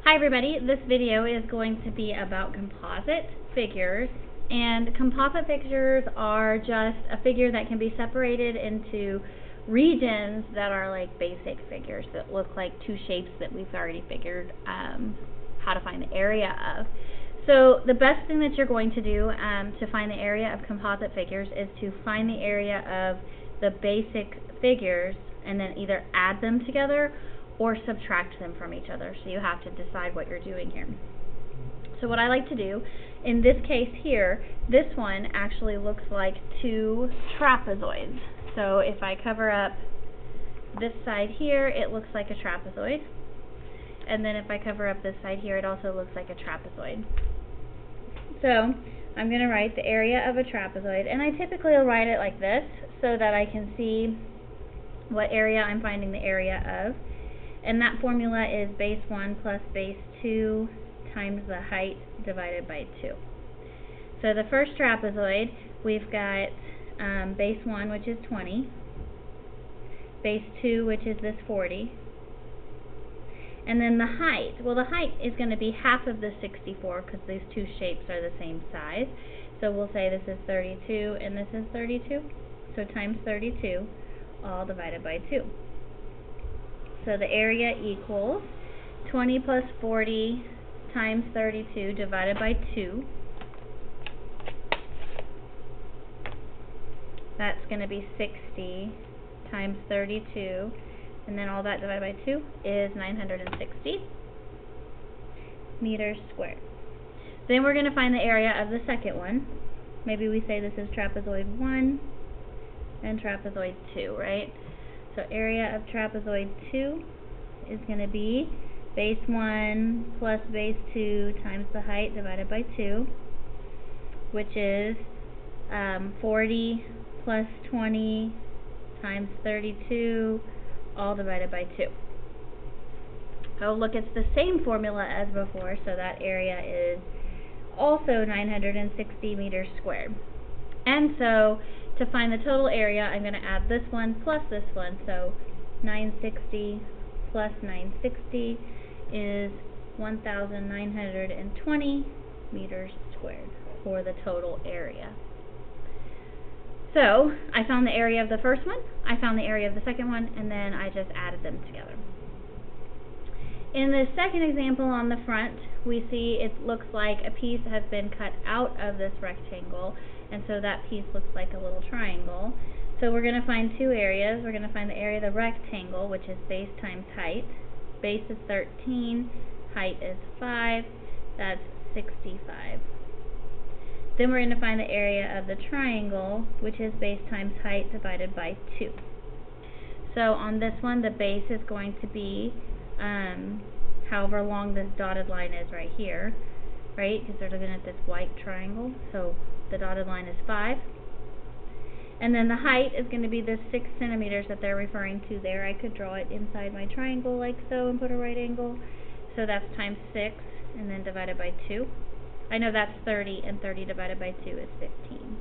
Hi everybody, this video is going to be about composite figures, and composite figures are just a figure that can be separated into regions that are like basic figures that look like two shapes that we've already figured how to find the area of. So the best thing that you're going to do to find the area of composite figures is to find the area of the basic figures and then either add them together or subtract them from each other. So you have to decide what you're doing here. So what I like to do, in this case here, this one actually looks like two trapezoids. So if I cover up this side here, it looks like a trapezoid. And then if I cover up this side here, it also looks like a trapezoid. So I'm going to write the area of a trapezoid, and I typically will write it like this so that I can see what area I'm finding the area of. And that formula is base 1 plus base 2 times the height divided by 2. So the first trapezoid, we've got base 1, which is 20, base 2, which is this 40, and then the height. Well, the height is going to be half of the 64 because these two shapes are the same size. So we'll say this is 32 and this is 32. So times 32, all divided by 2. So the area equals 20 plus 40 times 32 divided by 2. That's going to be 60 times 32, and then all that divided by 2 is 960 meters squared. Then we're going to find the area of the second one. Maybe we say this is trapezoid 1 and trapezoid 2, right? So area of trapezoid 2 is going to be base 1 plus base 2 times the height divided by 2, which is 40 plus 20 times 32, all divided by 2. Oh, look, it's the same formula as before, so that area is also 960 meters squared. And so to find the total area, I'm going to add this one plus this one. So 960 plus 960 is 1,920 meters squared for the total area. So I found the area of the first one, I found the area of the second one, and then I just added them together. In the second example on the front, we see it looks like a piece has been cut out of this rectangle, and so that piece looks like a little triangle. So we're going to find two areas. We're going to find the area of the rectangle, which is base times height. Base is 13, height is 5, that's 65. Then we're going to find the area of the triangle, which is base times height divided by 2. So on this one, the base is going to be however long this dotted line is right here, right? Because they're looking at this white triangle. So the dotted line is 5. And then the height is going to be this 6 centimeters that they're referring to there. I could draw it inside my triangle like so and put a right angle. So that's times 6 and then divided by 2. I know that's 30, and 30 divided by 2 is 15.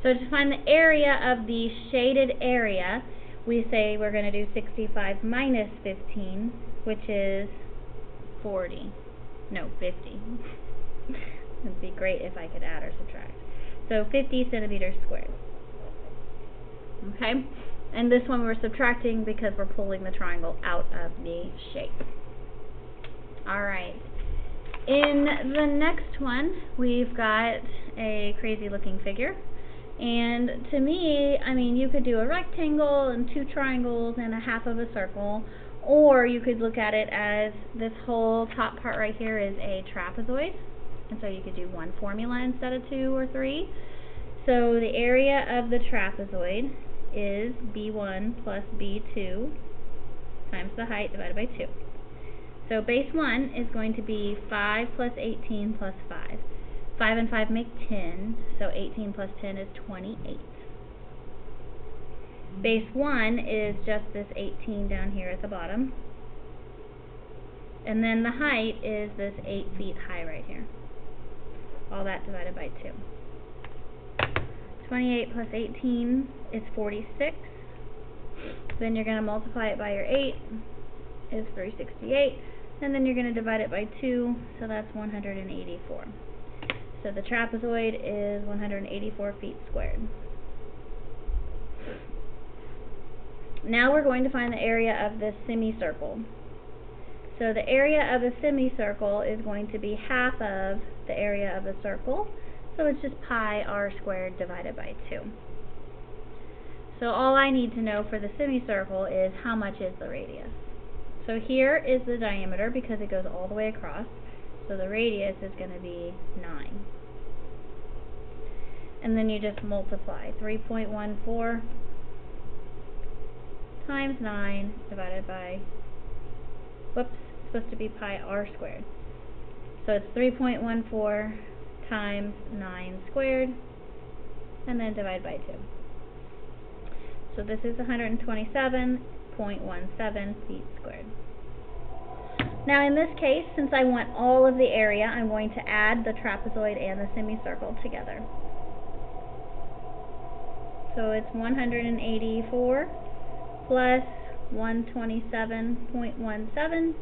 So to find the area of the shaded area, we say we're going to do 65 minus 15, which is 40. No, 50. It would be great if I could add or subtract. So 50 centimeters squared. Okay? And this one we're subtracting because we're pulling the triangle out of the shape. Alright. In the next one, we've got a crazy looking figure. And to me, I mean, you could do a rectangle and two triangles and a half of a circle, or you could look at it as this whole top part right here is a trapezoid. And so you could do one formula instead of 2 or 3. So the area of the trapezoid is B1 plus B2 times the height divided by 2. So base 1 is going to be 5 plus 18 plus 5. 5 and 5 make 10, so 18 plus 10 is 28. Base 1 is just this 18 down here at the bottom. And then the height is this 8 feet high right here. All that divided by 2. 28 plus 18 is 46. Then you're going to multiply it by your 8 is 368. and then you're going to divide it by 2, so that's 184. So the trapezoid is 184 feet squared. Now we're going to find the area of this semicircle. So the area of a semicircle is going to be half of the area of a circle, so it's just pi r squared divided by 2. So all I need to know for the semicircle is how much is the radius. So here is the diameter because it goes all the way across, so the radius is going to be 9. And then you just multiply 3.14 times 9 divided by, whoops, it's supposed to be pi r squared. So it's 3.14 times 9 squared, and then divide by 2. So this is 127.17 feet squared. Now in this case, since I want all of the area, I'm going to add the trapezoid and the semicircle together. So it's 184 plus 127.17,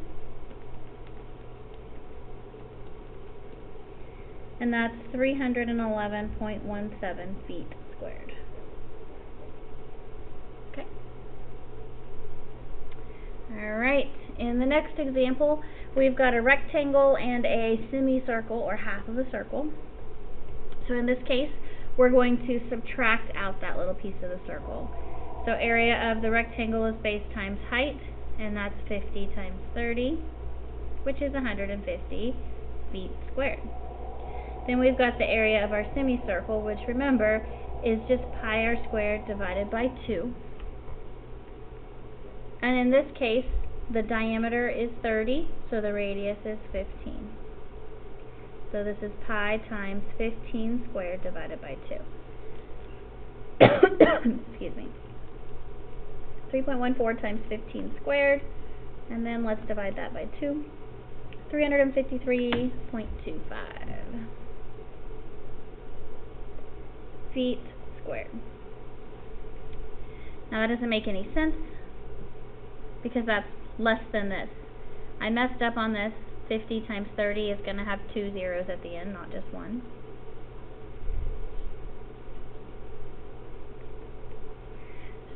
and that's 311.17 feet squared. Okay. Alright, in the next example, we've got a rectangle and a semicircle, or half of a circle. So in this case, we're going to subtract out that little piece of the circle. So area of the rectangle is base times height, and that's 50 times 30, which is 150 feet squared. Then we've got the area of our semicircle, which remember is just pi r squared divided by 2. And in this case, the diameter is 30, so the radius is 15. So this is pi times 15 squared divided by 2. Excuse me. 3.14 times 15 squared, and then let's divide that by 2. 353.25 feet squared. Now that doesn't make any sense because that's less than this. I messed up on this. 50 times 30 is going to have 2 zeros at the end, not just one.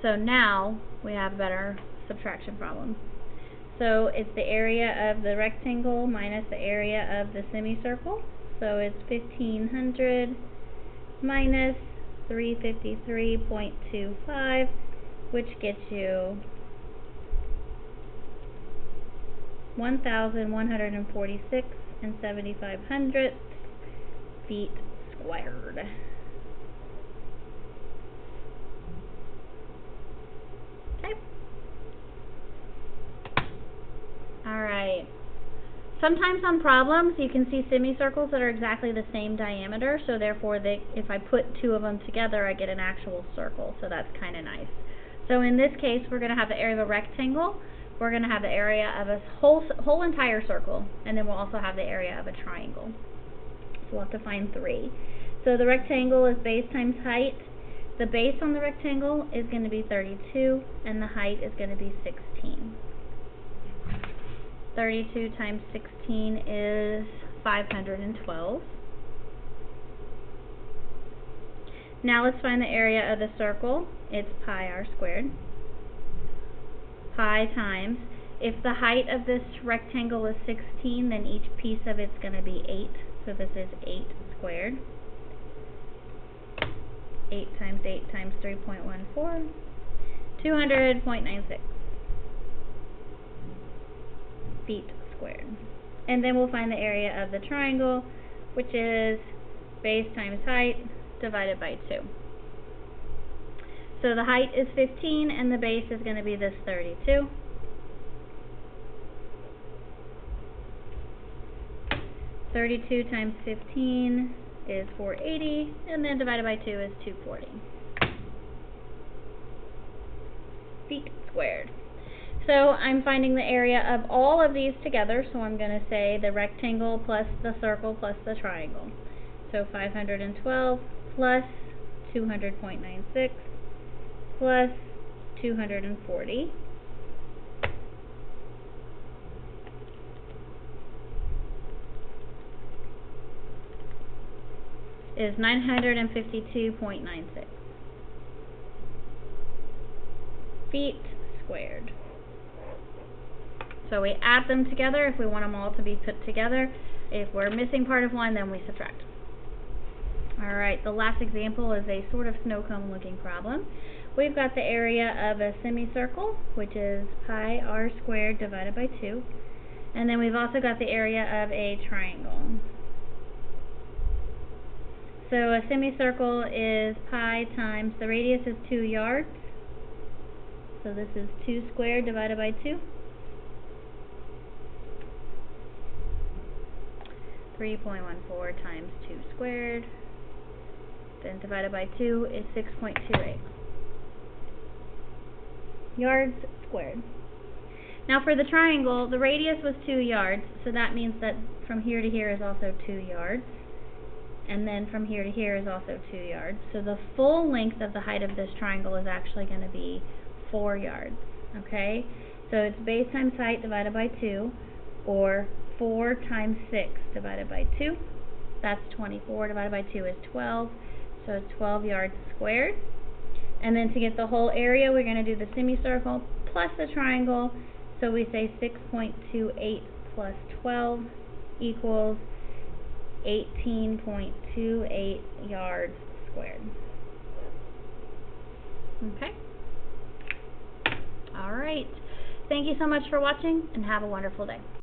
So now we have a better subtraction problem. So it's the area of the rectangle minus the area of the semicircle. So it's 1500 minus 353.25, which gets you 1,146 75 feet squared. Okay. Alright. Sometimes on problems you can see semicircles that are exactly the same diameter, so therefore if I put two of them together I get an actual circle, so that's kind of nice. So in this case we're going to have the area of a rectangle, we're going to have the area of a whole entire circle, and then we'll also have the area of a triangle. So we'll have to find 3. So the rectangle is base times height. The base on the rectangle is going to be 32, and the height is going to be 16. 32 times 16 is 512. Now let's find the area of the circle. It's pi r squared. Pi times, if the height of this rectangle is 16, then each piece of it's going to be 8. So this is 8 squared. 8 times 8 times 3.14, 200.96 feet squared. And then we'll find the area of the triangle, which is base times height divided by 2. So the height is 15 and the base is going to be this 32. $32 times 15 is 480, and then divided by 2 is 240 feet squared. So I'm finding the area of all of these together, so I'm going to say the rectangle plus the circle plus the triangle. So 512 plus 200.96 plus 240 is 952.96 feet squared. So we add them together if we want them all to be put together. If we're missing part of one, then we subtract. Alright, the last example is a sort of snow cone looking problem. We've got the area of a semicircle, which is pi r squared divided by 2. And then we've also got the area of a triangle. So a semicircle is pi times, the radius is 2 yards. So this is 2 squared divided by 2. 3.14 times 2 squared. Then divided by 2 is 6.28 yards squared. Now for the triangle, the radius was 2 yards, so that means that from here to here is also 2 yards. And then from here to here is also 2 yards. So the full length of the height of this triangle is actually going to be 4 yards. Okay? So it's base times height divided by 2, or 4 times 6 divided by 2. That's 24 divided by 2 is 12. So it's 12 yards squared. And then to get the whole area, we're going to do the semicircle plus the triangle. So we say 6.28 plus 12 equals 18.28 yards squared. Okay? Alright. Thank you so much for watching, and have a wonderful day.